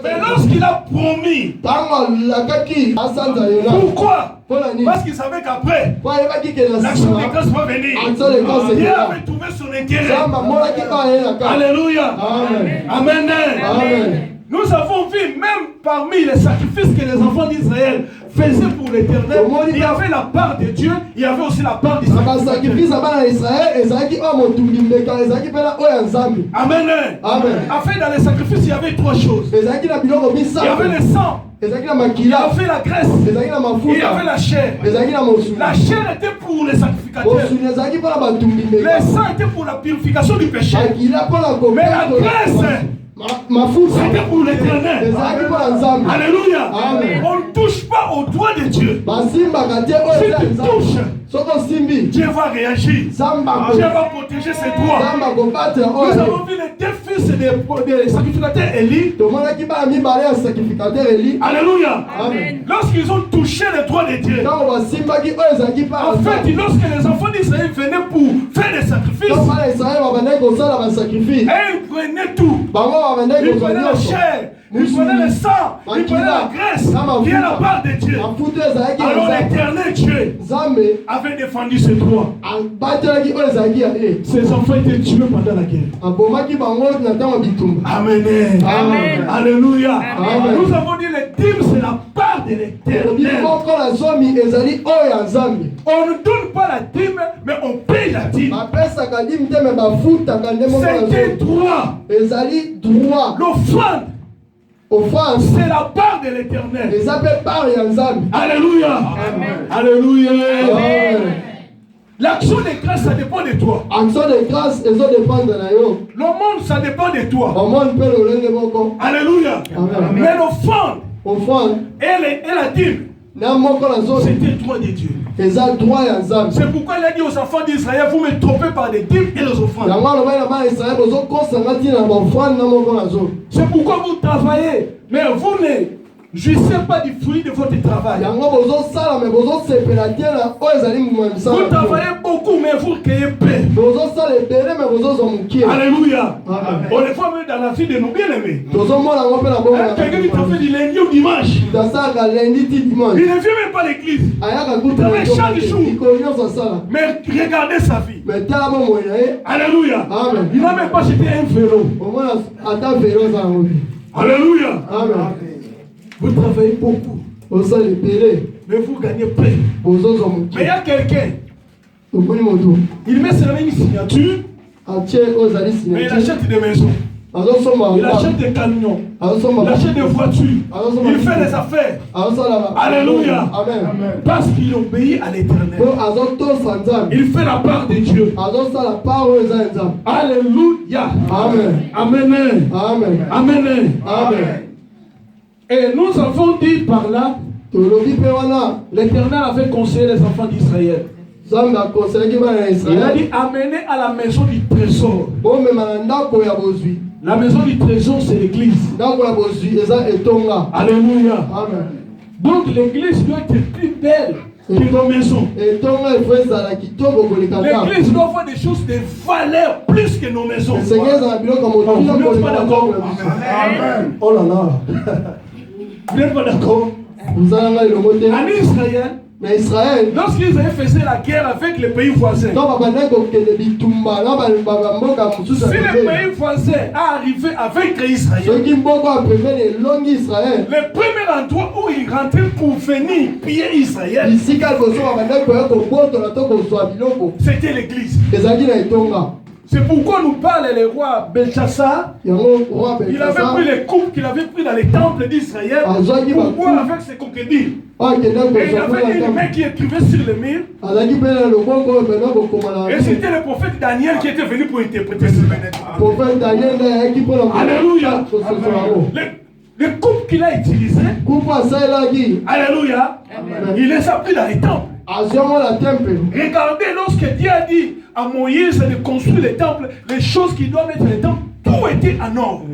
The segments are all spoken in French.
Mais lorsqu'il a promis, pourquoi? Parce qu'il savait qu'après, l'action de grâce va venir. Dieu avait trouvé son intérêt. Alléluia. Amen. Nous avons vu, même parmi les sacrifices que les enfants d'Israël faisaient pour l'Éternel, il y avait la part de Dieu, il y avait aussi la part d'Israël. Amen. Afin, dans les sacrifices, il y avait trois choses. Il y avait le sang. Il y avait la graisse. Il y avait la chair. La chair était pour les sacrificateurs. Le sang était pour la purification du péché. Mais la graisse, c'était pour l'Éternel. Alléluia. On ne touche pas au doigt de Dieu. Si tu touches, Dieu va réagir. Dieu va protéger ses droits. Nous avons vu les deux fils des sacrificateurs Élie. Alléluia. Lorsqu'ils ont touché les droits de Dieu, en fait, lorsque les enfants d'Israël venaient pour faire des sacrifices, et ils prenaient tout. Ils prenaient la chair, ils prenaient le sang, ils prenaient la graisse qui est la part de Dieu. Alors l'éternel Dieu avait défendu ses droits. Ses enfants étaient tués pendant la guerre. Amen. Alléluia. Nous avons dit les dîmes, c'est la part de l'éternel. On ne donne pas la dîme, mais on paye la dîme. C'est droit. L'offrande, c'est la part de l'éternel. Alléluia. Alléluia. L'action de grâce, ça dépend de toi. Le monde, ça dépend de toi. Alléluia. Mais l'offrande et la dîme, c'était le droit de Dieu. C'est pourquoi il a dit aux enfants d'Israël, vous me trompez par les dîmes et les offrandes. C'est pourquoi vous travaillez, mais vous ne jouissez pas du fruit de votre travail. Vous travaillez beaucoup, mais vous créez paix. Alléluia. On les voit même dans la vie de nos bien-aimés. Quelqu'un qui travaille du lundi au dimanche. Il ne vient même pas à l'église. Il travaille chaque jour. Mais regardez sa vie. Alléluia. Il n'a même pas acheté un vélo. Alléluia. Vous travaillez beaucoup. Mais vous gagnez peu. Mais il y a quelqu'un. Il met sur la même signature. Mais il achète des maisons. Il achète des camions. Il achète des voitures. Il fait des affaires. Alléluia. Parce qu'il obéit à l'Éternel. Il fait la part de Dieu. Alléluia. Amen. Amen. Et nous avons dit par là, l'Éternel avait conseillé les enfants d'Israël. Il a dit amenez à la maison du trésor. La maison du trésor, c'est l'église. Alléluia. Donc l'église doit être plus belle que nos maisons. L'église doit avoir des choses de valeur plus que nos maisons. Vous n'êtes pas d'accord? Oh là là. Vous n'êtes pas d'accord? En Israël, lorsqu'ils avaient fait la guerre avec les pays voisins, si le pays voisin a arrivé avec Israël, le premier endroit où ils rentraient pour venir piller Israël, c'était l'église. C'est pourquoi nous parle le roi Belshazzar. Il avait pris les coupes qu'il avait pris dans les temples d'Israël pour boire avec ses concubines. Et il y avait une main qui écrivait sur le mur. Et c'était le prophète Daniel qui était venu pour interpréter ce Alléluia. Les coupes qu'il a utilisées, alléluia, il les a pris dans les temples. Regardez, lorsque Dieu a dit à Moïse de construire les temples, les choses qui doivent être les temples, tout était en ordre.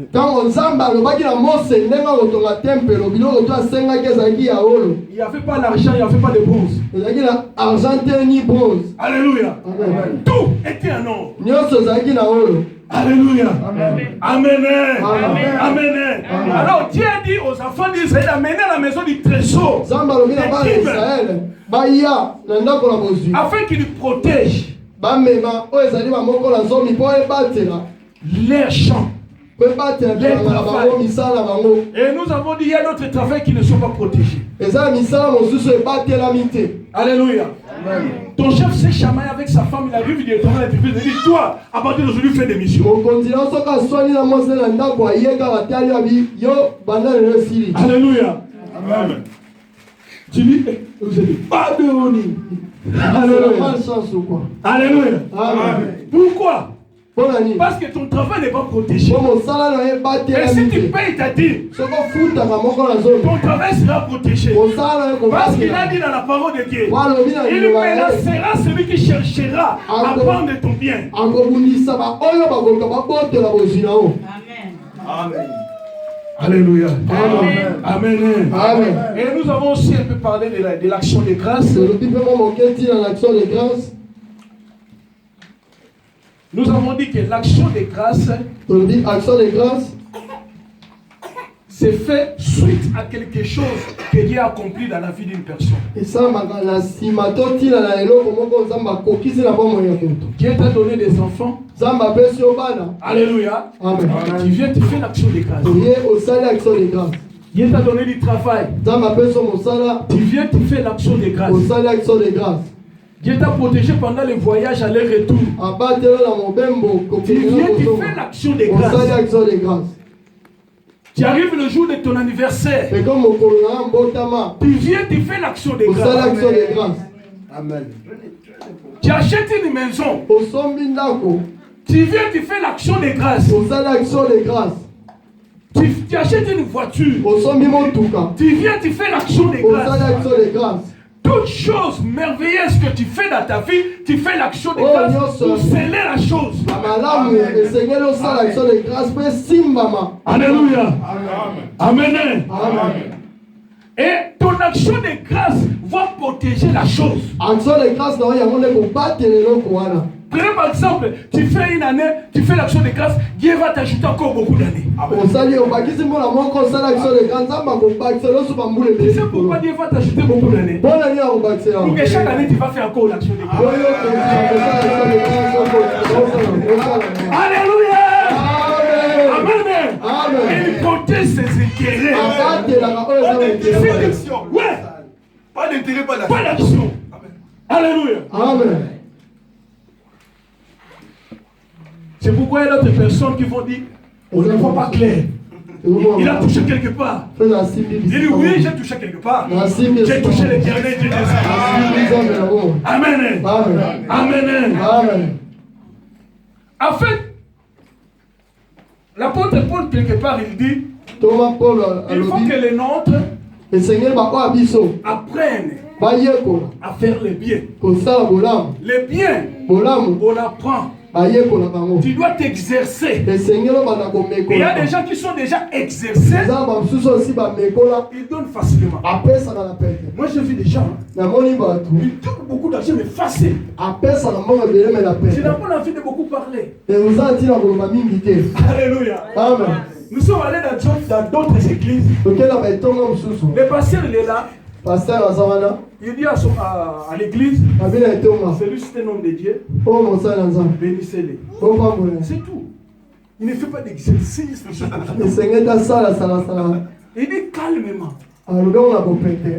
Il n'y avait pas d'argent, il n'y avait pas de bronze. Alléluia. Tout était en ordre. Alléluia. Amen. Amen. Alors Dieu a dit dit aux enfants d'Israël d'amener à la maison du trésor. Afin qu'ils nous protègent leurs champs. Et nous avons dit il y a d'autres travails qui ne sont pas protégés. Alléluia. Ton chef s'est chamaillé avec sa femme, il arrive directement à l'entreprise, il dit toi, à partir d'aujourd'hui, fais des missions. Alléluia. Amen. Tu dis, vous êtes pas de honnie. Alléluia. Alléluia. Pourquoi? Parce que ton travail n'est pas protégé. Et si tu payes ta dîme, ton travail sera protégé. Parce qu'il a dit dans la parole de Dieu, il menacera celui qui cherchera à prendre ton bien. Amen. Alléluia. Amen. Amen. Amen. Et nous avons aussi un peu parlé de l'action de grâce. Nous avons dit que l'action de grâce, c'est fait suite à quelque chose que Dieu a accompli dans la vie d'une personne. Dieu t'a donné des enfants. Alléluia. Amen. Tu viens, tu fais l'action de grâce. Dieu t'a donné du travail. Tu viens, tu fais l'action de grâce. Dieu t'a protégé pendant le voyage aller-retour. Tu viens, tu fais l'action de grâce. Tu arrives le jour de ton anniversaire. Tu viens, tu fais l'action de grâce. Amen. Tu achètes une maison. Tu viens, tu fais l'action de grâce. Tu achètes une voiture. Tu viens, tu fais l'action de grâce. Toute chose merveilleuse que tu fais dans ta vie, tu fais l'action de grâce pour sceller la chose. Alléluia. Amen. Et ton action de grâce va protéger la chose. Prenez par exemple, tu fais une année, tu fais l'action de grâce, Dieu va t'ajouter encore beaucoup d'années. Tu sais pourquoi Dieu va t'ajouter beaucoup d'années? Pour que chaque année tu vas faire encore l'action de grâce. Alléluia. Amen. Et il protège ses intérêts. Ouais. Pas d'intérêt, pas d'action. Alléluia. Amen. C'est pourquoi il y a d'autres personnes qui vont dire on ne voit pas clair. Il a touché quelque part. Il dit oui, j'ai touché quelque part. J'ai touché l'éternel Dieu des armées. Amen. Amen. En fait, l'apôtre Paul, quelque part, il dit il faut que les nôtres apprennent à faire le bien. Le bien, on l'apprend. Tu dois t'exercer. Il y a des gens qui sont déjà exercés. Ils donnent facilement. Moi j'ai vu des gens. Ils donnent beaucoup d'argent mais facile. Je n'ai pas envie de beaucoup parler. Alléluia. Amen. Nous sommes allés dans d'autres églises. Le pasteur il est là. Il dit à l'église, celui c'est un homme de Dieu, bénissez-les. C'est tout. Il ne fait pas d'exercice. Il dit calmement.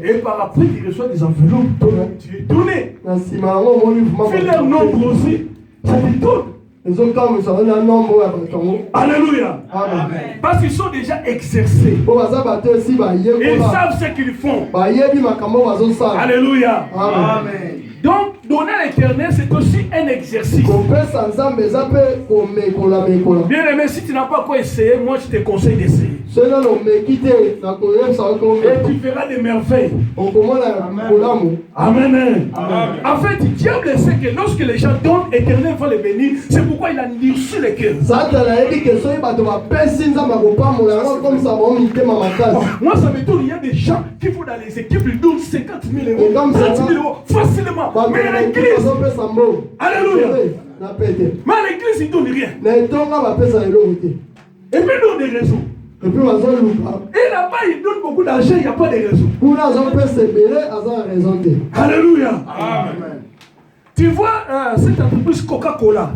Et par après, il reçoit des enveloppes. Tu es donné. Fais leur nombre aussi. Ça t'étonne. Alléluia. Amen. Parce qu'ils sont déjà exercés. Ils savent ce qu'ils font. Alléluia. Amen. Donc, donner à l'éternel, c'est aussi un exercice. Bien aimé, si tu n'as pas quoi essayer, moi je te conseille d'essayer. Et tu feras des merveilles. Amen. En fait, le diable sait que lorsque les gens donnent, l'éternel va les bénir. C'est pourquoi il a endurci les cœurs. Moi, ça m'étonne, il y a des gens qui vont dans les équipes, ils donnent 50 000 euros, 30 000 euros facilement. Mais à l'église, alléluia. Mais à l'église, ils ne donnent rien. Et puis, ils donnent des raisons. Et là-bas, il y beaucoup d'argent, il n'y a pas de raison. Alléluia. Amen. Tu vois cette entreprise Coca-Cola.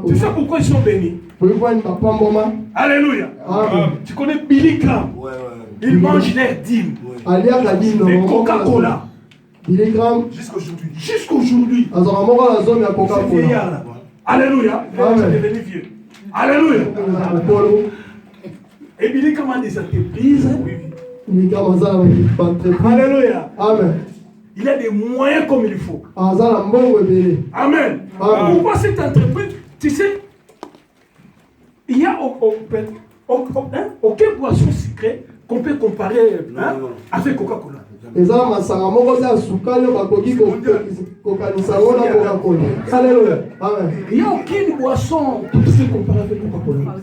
Tu sais pourquoi ils sont bénis? Alléluia. Amen. Tu connais Billy Graham? Il mange les dîmes. Et Coca-Cola. Billy Graham. Jusqu'aujourd'hui. C'est vieillard là. Alléluia. Il est devenu vieux. Alléluia. Et Billy Graham a des entreprises. Alléluia. Amen. Il a des moyens comme il faut. Amen. Pourquoi cette entreprise? Tu sais, il n'y a aucune boisson sucrée qu'on peut comparer avec Coca-Cola. Alléluia. Il n'y a aucune boisson qui peut se comparer avec Coca-Cola.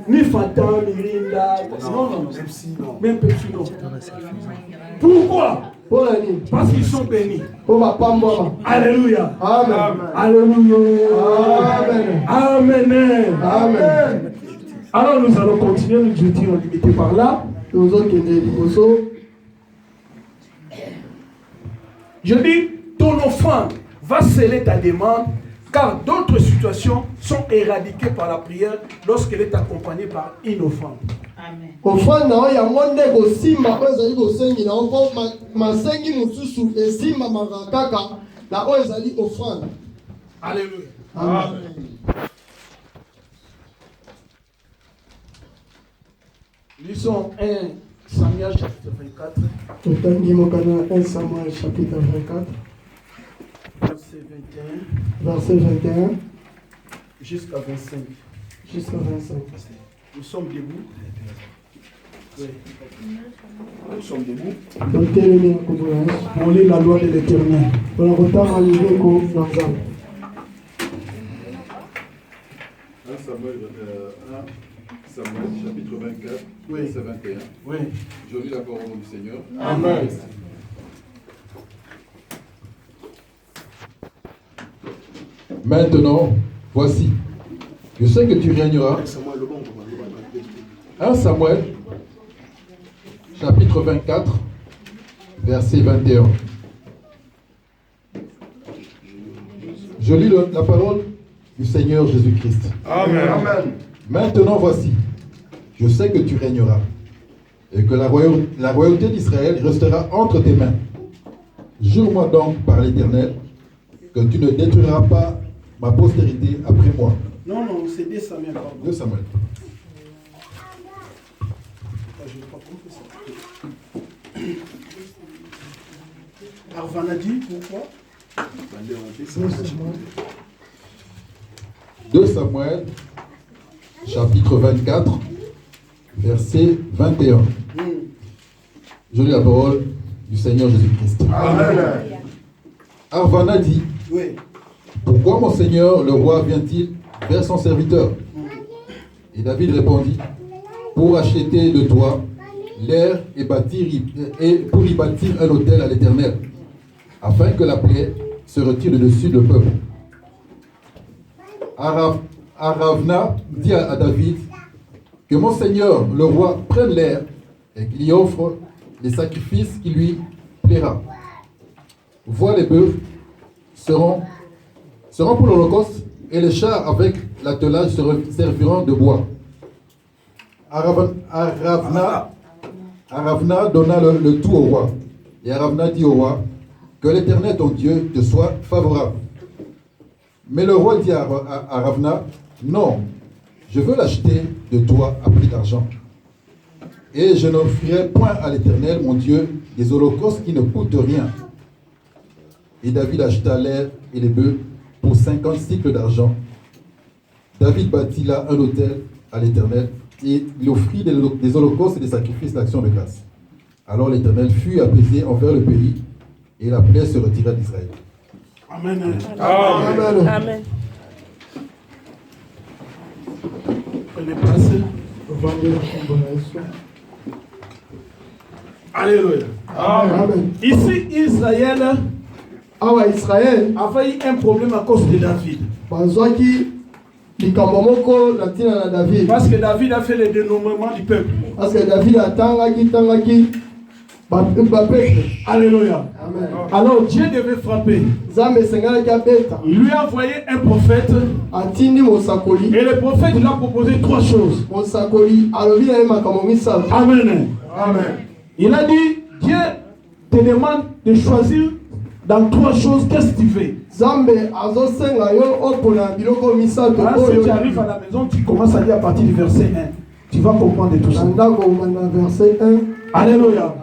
Ni Fanta, ni Mirinda. Non. Même Pepsi, non. Pourquoi? Parce qu'ils sont bénis. Alléluia. Amen. Alléluia. Amen. Amen. Alors nous allons continuer, nous étions limités par là. Je dis, ton offrande va sceller ta demande, car d'autres situations sont éradiquées par la prière lorsqu'elle est accompagnée par une offrande. Amen. Offrande ya monde ko simba ezali ko sengi na onko masengi mususu esimba makaka la o ezali offrande. Alléluia. Amen. Lisons 1 Samuel chapitre 24. 1 Samuel chapitre 24. Verset 21. Jusqu'à 25. Nous sommes debout. Oui. Nous sommes debout. Pour lire la loi de l'Éternel. 1 Samuel chapitre 24, verset 21. Oui. Je lis la parole du Seigneur. Amen. Maintenant, voici, je sais que tu régneras. 1 Samuel chapitre 24, verset 21. Je lis la parole du Seigneur Jésus-Christ. Amen. Amen. Maintenant, voici, je sais que tu régneras et que la royauté d'Israël restera entre tes mains. Jure-moi donc par l'Éternel que tu ne détruiras pas ma postérité après moi. Non, c'est 2 Samuel. 2 Samuel. Je n'ai pas compris ça. Arvan a dit pourquoi? 2 Samuel, chapitre 24, verset 21. Je lis la parole du Seigneur Jésus-Christ. Amen. Arvan a dit, oui. Pourquoi mon Seigneur le roi vient-il vers son serviteur? Et David répondit, pour acheter de toi l'air et pour y bâtir un autel à l'Éternel, afin que la plaie se retire de dessus le peuple. Aravna dit à David que mon Seigneur le roi prenne l'air et qu'il y offre les sacrifices qui lui plaira. Vois, les bœufs seront pour l'Holocauste et les chars avec l'attelage serviront de bois. Aravna donna le tout au roi. Et Aravna dit au roi, que l'Éternel ton Dieu te soit favorable. Mais le roi dit à Aravna, non, je veux l'acheter de toi à prix d'argent. Et je n'offrirai point à l'Éternel mon Dieu des holocaustes qui ne coûtent rien. Et David acheta l'air et les bœufs pour 50 cycles d'argent. David bâtit là un autel à l'Éternel et il offrit des holocaustes et des sacrifices d'action de grâce. Alors l'Éternel fut apaisé envers le pays et la plaie se retira d'Israël. Amen. Amen. Amen. Amen. On est passé. Alléluia. Amen. Ici, Israël a failli un problème à cause de David. Parce que David a fait le dénombrement du peuple. Parce que David a tangaki. Alléluia. Amen. Alors Dieu devait frapper. Il lui a envoyé un prophète. Et le prophète lui a proposé 3 choses. Amen. Amen. Il a dit, Dieu te demande de choisir dans 3 choses, qu'est-ce que tu fais? Si tu arrives à la maison, tu commences à lire à partir du verset 1. Tu vas comprendre tout ça. Verset 1. Alléluia.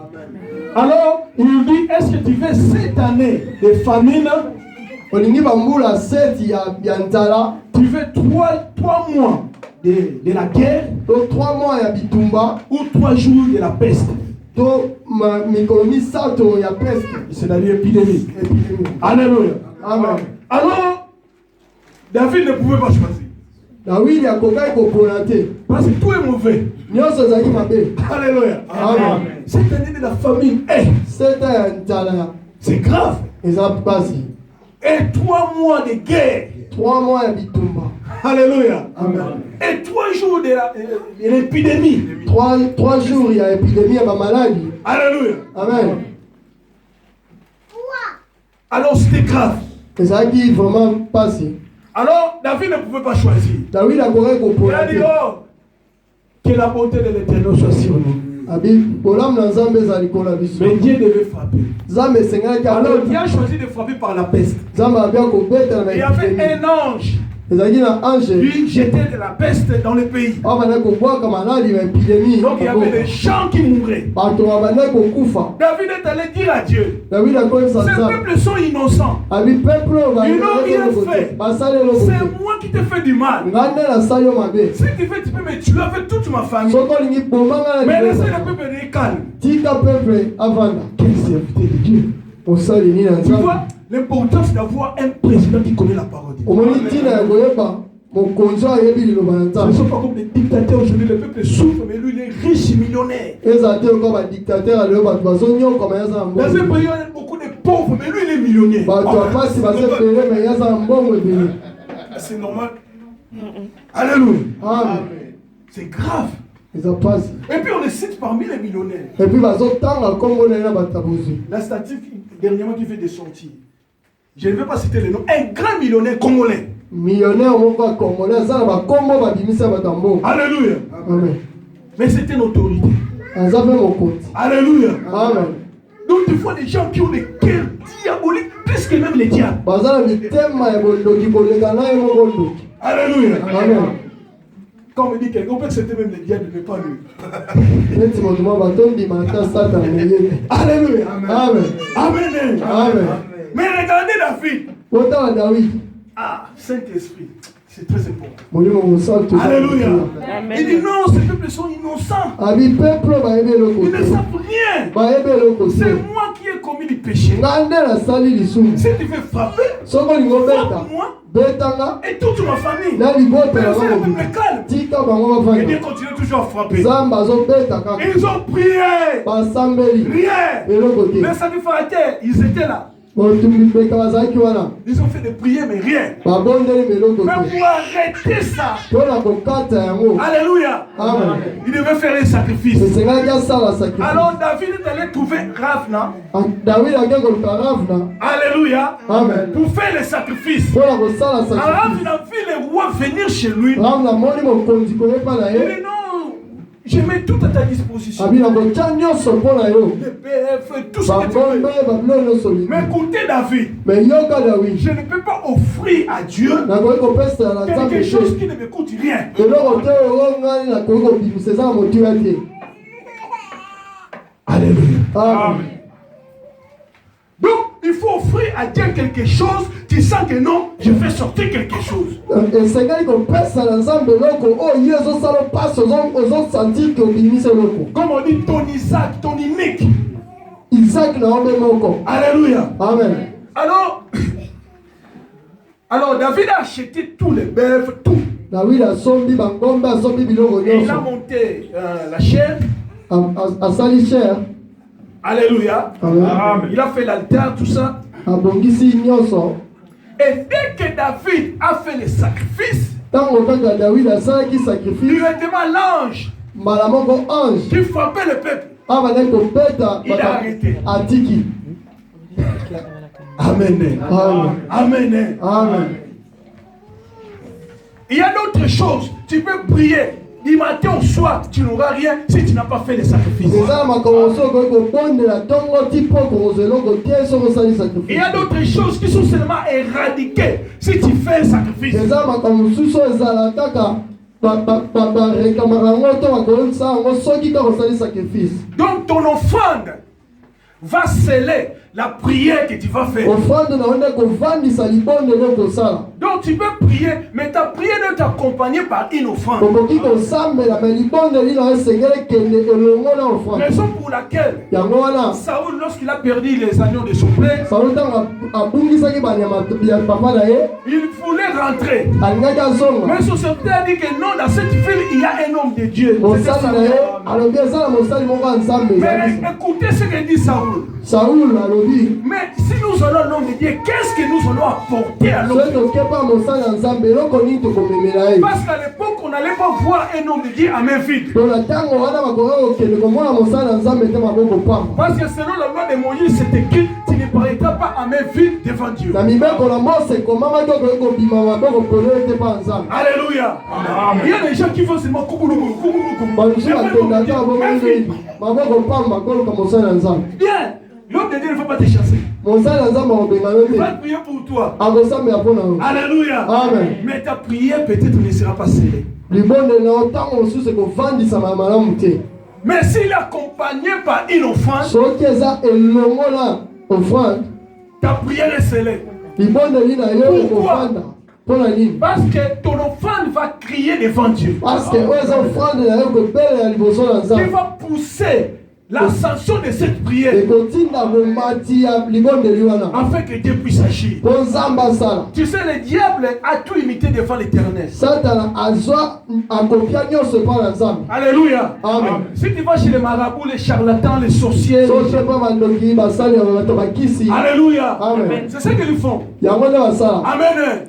Alors, il lui dit, est-ce que tu veux 7 années de famine? Tu veux 3 mois de la guerre? 3 mois ya bitumba ou 3 jours de la peste? C'est-à-dire épidémie. Alléluia. Amen. Alors, David ne pouvait pas choisir. Parce que tout est mauvais. Alléluia. Amen. Cette année de la famine, c'est grave. Et 3 mois de guerre. 3 mois ya bitumba. Alléluia. Amen. Et 3 jours de l'épidémie. 3 jours il y a épidémie à ma maladie. Alléluia. Amen. Alors c'était grave. Et ça qui vraiment passé. Alors David ne pouvait pas choisir. David a dit, oh, que la bonté de l'Éternel soit sur nous. Mais Dieu devait frapper. Alors Dieu a choisi de frapper par la peste. Il y avait un ange qui jetait de la peste dans le pays. Donc il y avait des gens qui mouraient. David est allé dire à Dieu, ces peuples sont innocents. Ils n'ont rien fait. C'est moi qui te fais du mal. Si tu veux, tu peux me tuer avec toute ma famille. Mais laissez le peuple de calme. Quel serviteur de Dieu. Tu vois l'importance d'avoir un président qui connaît la parole de Dieu. Ce ne sont pas comme des dictateurs aujourd'hui, le peuple souffre, mais lui il est riche, millionnaire. Dans un pays il y a beaucoup de pauvres, mais lui il est millionnaire. C'est normal. Alléluia. Amen. C'est grave. Et puis on les cite parmi les millionnaires. La statistique dernièrement qui fait des sorties. Je ne vais pas citer les noms. Un grand millionnaire congolais. Alléluia. Amen. Mais c'était une autorité. Alléluia. Amen. Donc tu vois des gens qui ont des cœurs diaboliques plus que même les diables. Alléluia. Amen. Quand on me dit quelqu'un, on peut que c'était même les diables, mais pas lui. Alléluia. Amen. Amen. Amen. Mais regardez David. Ah, Saint-Esprit, c'est très important. Alléluia. Amen. Il dit non, ces peuples sont innocents. Ils ne savent rien. C'est moi qui ai commis du péché. Si tu veux frapper, frappe-moi. Et toute ma famille. Mais c'est le peuple calme. Et Dieu continue toujours à frapper. Ils ont prié. Rien. Mais ça ne fait rien. Ils étaient là. Ils ont fait des prières, mais rien. Mais pour arrêter ça, alléluia, Amen. il devait faire un sacrifice. Alors David est allé trouver Ravna. Alléluia. Amen. Pour faire le sacrifice. Alors Ravna a vu le roi venir chez lui. Il dit non. Je mets tout à ta disposition. Le BF, tout ce que tu veux. Mais écoutez David, je ne peux pas offrir à Dieu quelque chose qui ne me coûte rien. Alléluia. Amen. Donc, il faut offrir à Dieu quelque chose. Tu sens que non, je vais sortir quelque chose. Comme on dit, ton Isaac, ton unique. Alléluia. Amen. Alors David a acheté tous les bœufs, tout. Et il a monté la chair. Alléluia. Amen. Il a fait l'altar, tout ça. Et dès que David a fait le sacrifice, directement l'ange qui frappait le peuple, il a arrêté. Amen. Amen. Amen. Il y a d'autres choses. Tu peux prier du matin au soir, tu n'auras rien si tu n'as pas fait les sacrifices. Il y a d'autres choses qui sont seulement éradiquées si tu fais un sacrifice. Donc ton offrande va sceller la prière que tu vas faire. Donc tu peux prier, mais ta prière doit t'accompagner par une offrande. Raison pour laquelle Saoul, lorsqu'il a perdu les agneaux de son père, il voulait rentrer. Mais son serviteur a dit que non, dans cette ville, il y a un homme de Dieu. Mais écoutez ce que dit Saoul. Mais si nous allons l'homme de Dieu, qu'est-ce que nous allons apporter à l'homme de Dieu? Parce qu'à l'époque, on n'allait pas voir un homme de Dieu à main vide. Parce que selon la loi de Moïse, c'est écrit, tu ne paraîtras pas à main vide devant Dieu. Alléluia. Il y a des gens qui font seulement bien. L'homme de Dieu ne va pas te chasser. Il va prier pour toi. Alléluia. Amen. Mais ta prière peut-être ne sera pas scellée. Mais s'il est accompagné par une offrande, ta prière est scellée. Pourquoi? Parce que ton offrande va crier devant Dieu. Tu vas pousser la sanction de cette prière afin que Dieu puisse agir. Tu sais, le diable a tout imité devant l'Éternel. Alléluia. Amen. Si tu vas chez les marabouts, les charlatans, les sorciers, alléluia. Amen. C'est ce qu'ils font. Amen.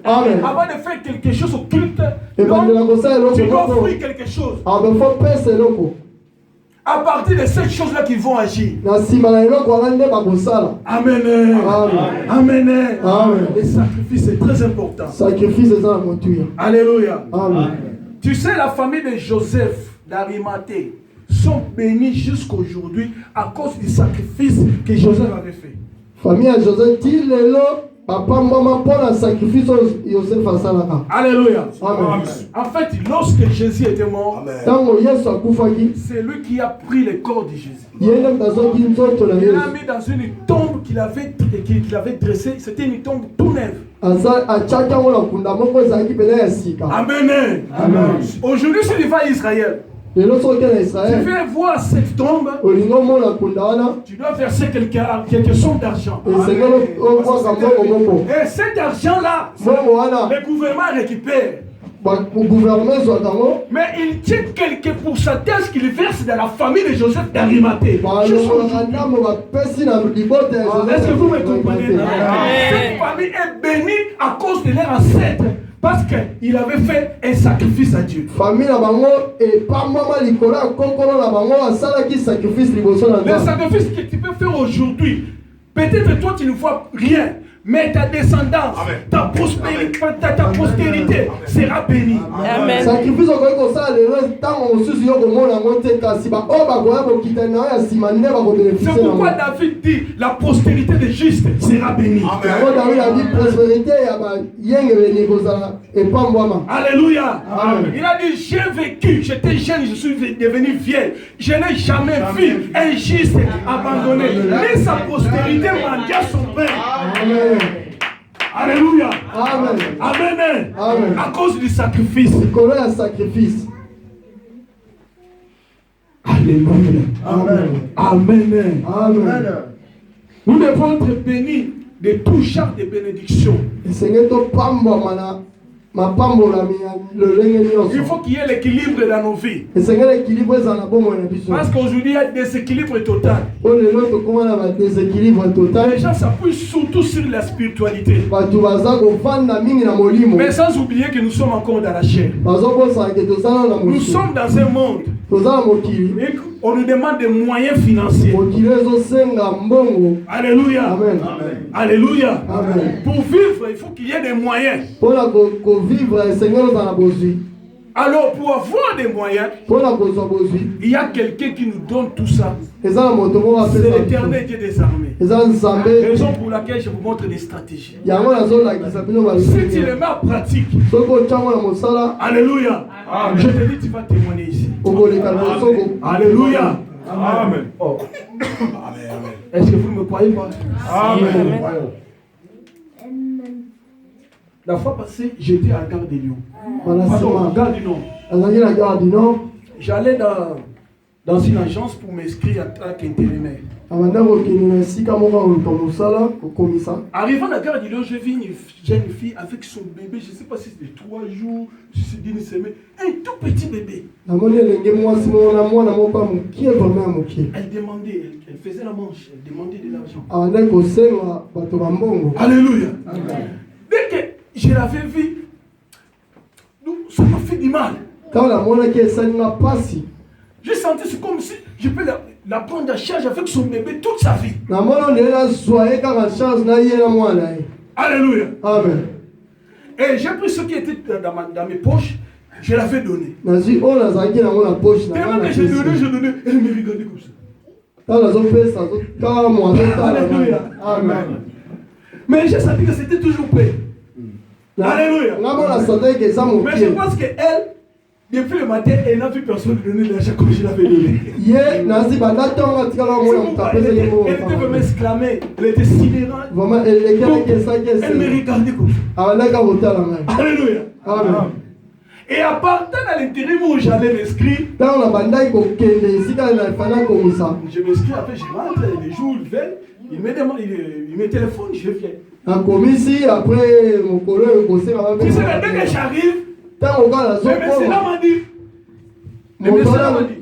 Amen. Avant de faire quelque chose au culte, tu dois offrir quelque chose. À partir de cette chose-là qu'ils vont agir. Amen. Amen. Amen. Le sacrifice est très important. Alléluia. Amen. Tu sais, la famille de Joseph d'Arimathée sont bénis jusqu'aujourd'hui à cause du sacrifice que Joseph avait fait. Famille de Joseph, papa, maman, pour le sacrifice, alléluia. Amen. En fait, lorsque Jésus était mort, c'est lui qui a pris le corps de Jésus. Il l'a mis dans une tombe qu'il avait dressée. C'était une tombe tout neuve. Amen. Amen. Aujourd'hui, si tu vas à Israël, tu viens voir cette tombe, tu dois verser quelques sommes d'argent. Et cet argent-là, le gouvernement récupère. Mais il tient quelques pourcentages qu'il verse dans la famille de Joseph d'Arimathée. Est-ce que vous me comprenez? Cette famille est bénie à cause de leur ancêtre. Parce qu'il avait fait un sacrifice à Dieu. Le sacrifice que tu peux faire aujourd'hui, peut-être toi tu ne vois rien, mais ta descendance, ta postérité sera bénie. Amen. C'est pourquoi David dit la postérité des justes sera bénie. Alléluia. Amen. Il a dit j'ai vécu, j'étais jeune, je suis devenu vieil. Je n'ai jamais vu un juste abandonné. Ni sa postérité mendia son père. Amen. Alléluia. Amen. Amen. Amen. À cause du sacrifice. Alléluia. Amen. Amen. Amen. Nous devons être bénis de tout genre de bénédiction. Il faut qu'il y ait l'équilibre dans nos vies. Parce qu'aujourd'hui, il y a un déséquilibre total. Les gens s'appuient surtout sur la spiritualité. Mais sans oublier que nous sommes encore dans la chair. Nous sommes dans un monde. Et on nous demande des moyens financiers. Alléluia. Amen. Alléluia. Amen. Pour vivre, il faut qu'il y ait des moyens. Alors, pour avoir des moyens, il y a quelqu'un qui nous donne tout ça. C'est l'Éternel Dieu des armées. Raison pour laquelle je vous montre des stratégies. Si tu les mets en pratique, alléluia. Amen. Je te dis, tu vas témoigner ici. Alléluia. Amen. Oh. Amen. Est-ce que vous ne me croyez pas? Amen. La fois passée, j'étais à Gare des Lions. Gare du Nord. J'allais dans une agence pour m'inscrire en tant qu'intérimaire. Arrivant à la Gare du Lion, j'ai vu une jeune fille avec son bébé, je ne sais pas si c'était 3 jours, si c'était une semaine, un tout petit bébé. Elle demandait, elle faisait la manche, elle demandait de l'argent. Alléluia. Dès que je l'avais vu, ça m'a fait du mal. J'ai senti, c'est comme si je peux la prendre en charge avec son bébé toute sa vie. Alléluia. Amen. Et j'ai pris ce qui était dans mes poches, je l'avais donné. Tellement que j'ai donné, elle me regardait comme ça. Alléluia. Amen. Mais j'ai senti que c'était toujours prêt. Alléluia. Mais je pense qu'elle, depuis le matin, elle n'a plus personne de donner l'argent comme je l'avais donné. Elle était vraiment exclamée, elle était sidérante. Elle me regardait comme ça. Alléluia. Amen. Et à partir de l'intérim où j'allais m'inscrire, je m'inscris, après je rentre, les jours viennent, il me téléphone, je viens. Tu sais, dès que j'arrive, le médecin m'a dit,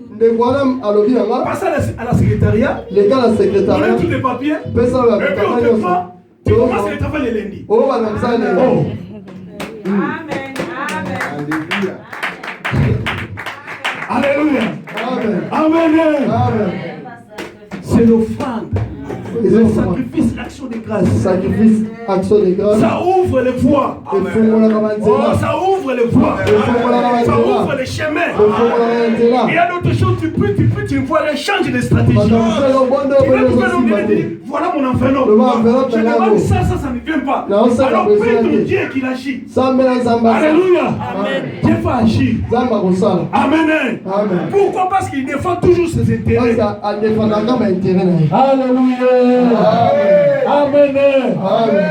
passe à la secrétariat, donne tous les papiers, et puis on te prend, tu commences le travail le lundi. Amen. Alléluia. Amen. Amen. C'est l'offrande. Le sacrifice, l'action de grâce. Sacrifice, action de grâce. Ça ouvre les voies. Oh, ça ouvre les voies. Ça ouvre les chemins. Il y a d'autres choses, tu vois, les change de stratégie. Voilà mon enveloppe. Je demande ça ne vient pas. Alors prie ton Dieu qu'il agit. Alléluia. Dieu va agir. Amen. Pourquoi? Parce qu'il défend toujours ses intérêts. Alléluia. Amen.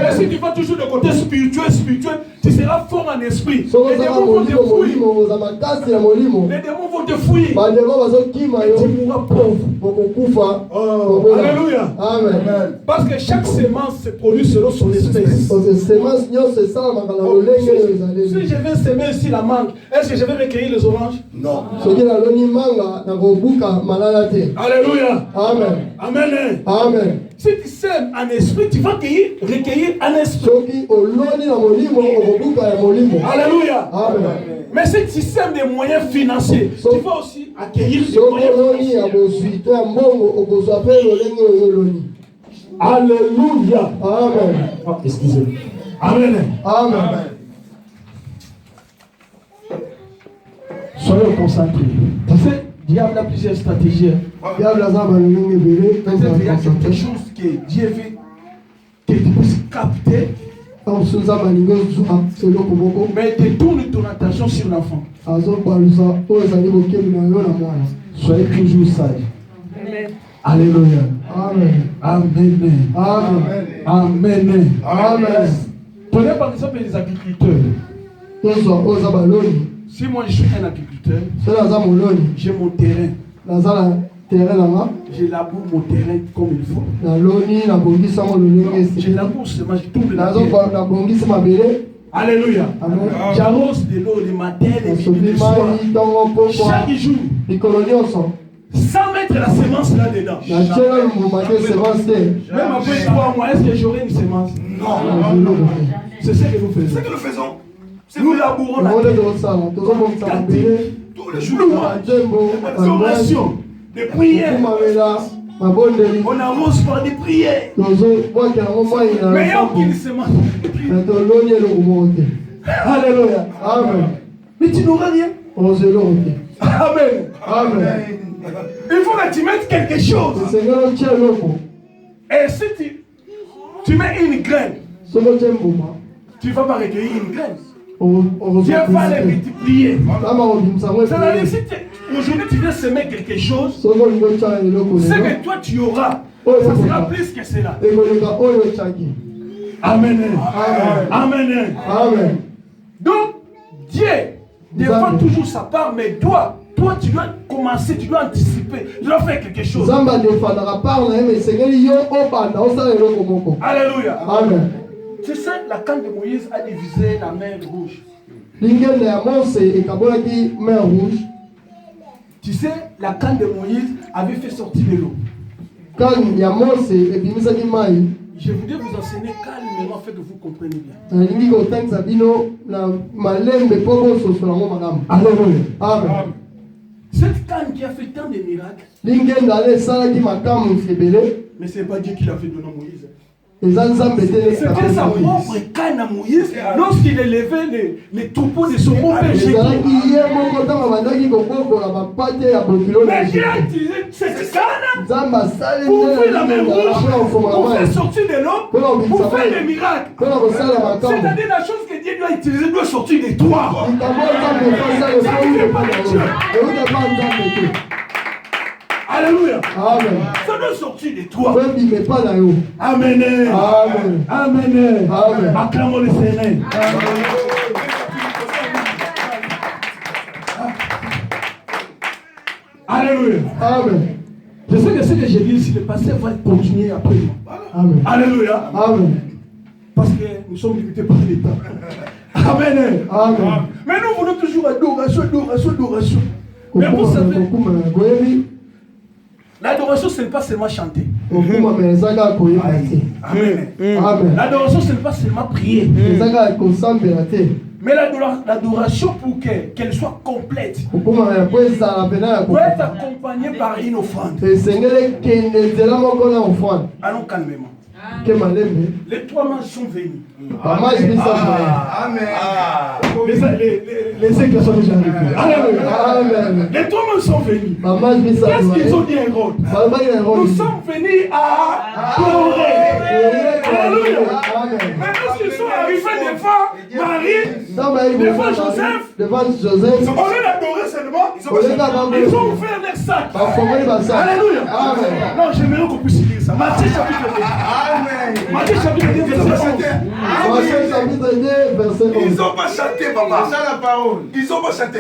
Mais si tu vas toujours de côté spirituel, tu seras fort en esprit. Les démons vont te fouiller. Et tu mourras pauvre. Alléluia. Amen. Parce que chaque semence se produit selon son espèce. Si je vais semer ici la mangue, est-ce que je vais recueillir les oranges? Non. Alléluia. Amen. Amen. Si tu sèmes en esprit, tu vas recueillir en esprit. Alléluia. Amen. Mais si tu sèmes des moyens financiers, tu vas aussi accueillir des moyens financiers. Alléluia. Amen. Oh, excusez-moi. Amen. Amen. Soyons concentrés. Tu sais, le diable a plusieurs stratégies. Peut-être il y a quelque chose que Dieu veut que tu puisses capter. Mais détourne ton attention sur l'enfant. Soyez toujours sage. Alléluia. Amen. Amen. Amen. Amen. Amen. Prenez par exemple les agriculteurs. Si moi je suis un agriculteur, j'ai mon terrain. Je laboure mon terrain comme il faut. Je laboure seulement, je tourne la terre. Alléluia. J'arrose de l'eau le matin, le midi, le soir. Chaque jour. 100 mètres la semence là-dedans. Même après 3 mois, est-ce que j'aurai une semence? Non. C'est ce que nous faisons. C'est ce que nous faisons. Nous labourons la terre. Tous les jours. Des orations, des prières. On arrose par des prières. Mais il y a aucune semence. Alléluia. Amen. Mais tu n'auras rien. Amen. Amen. Il faut que tu mettes quelque chose. Et si tu mets une graine, tu ne vas pas recueillir une graine. Dieu va les multiplier. C'est-à-dire, si aujourd'hui tu viens semer quelque chose, ce que toi tu auras, ça sera plus que cela. Amen. Amen. Amen. Donc, Dieu défend toujours sa part, mais toi, tu dois commencer, tu dois anticiper, tu dois faire quelque chose. Alléluia. Amen. Tu sais, la canne de Moïse a divisé la mer rouge. Tu sais, la canne de Moïse avait fait sortir de l'eau. Je voudrais vous enseigner calmement, fait que vous compreniez bien. Alléluia. Amen. Cette canne qui a fait tant de miracles, mais ce n'est pas Dieu qui l'a fait donner à Moïse. C'était sa propre canne à Moïse lorsqu'il élevait les troupeaux de son bon péché. Mais Dieu a utilisé cette canne pour ouvrir la mer rouge, pour faire sortir de l'eau, pour faire des miracles. C'est-à-dire la chose que Dieu doit utiliser doit sortir de toi. Ça ne vient pas de Dieu. Alléluia. Amen. Ça doit sortir de toi. Amen. Amen. Amen. Amen. Acclamons le Seigneur. Alléluia. Amen. Je sais que ce que j'ai dit ici, le pasteur va continuer après moi. Amen. Alléluia. Amen. Parce que nous sommes limités par l'État. Amen. Amen. Mais nous voulons toujours adoration. Mais vous savez, l'adoration, ce n'est pas seulement chanter. Amen. L'adoration, ce n'est pas seulement prier. Mais l'adoration, pour qu'elle soit complète, doit être accompagnée par une offrande. Allons calmement. Les 3 mages sont venus. Amen. Les aigles sont déjà arrivés. Amen. Les 3 mages sont venus. Qu'est-ce qu'ils ont dit à Hérode? Nous sommes venus à adorer. Alléluia. Mais lorsqu'ils sont arrivés devant Marie, devant Joseph, au lieu d'adorer seulement, ils ont ouvert leur sac. Alléluia. Non, j'aimerais qu'on puisse lire ça. Matthieu chapitre 2. Matthieu chapitre 2, verset 11. Ils n'ont pas chanté, papa. Ils n'ont pas chanté.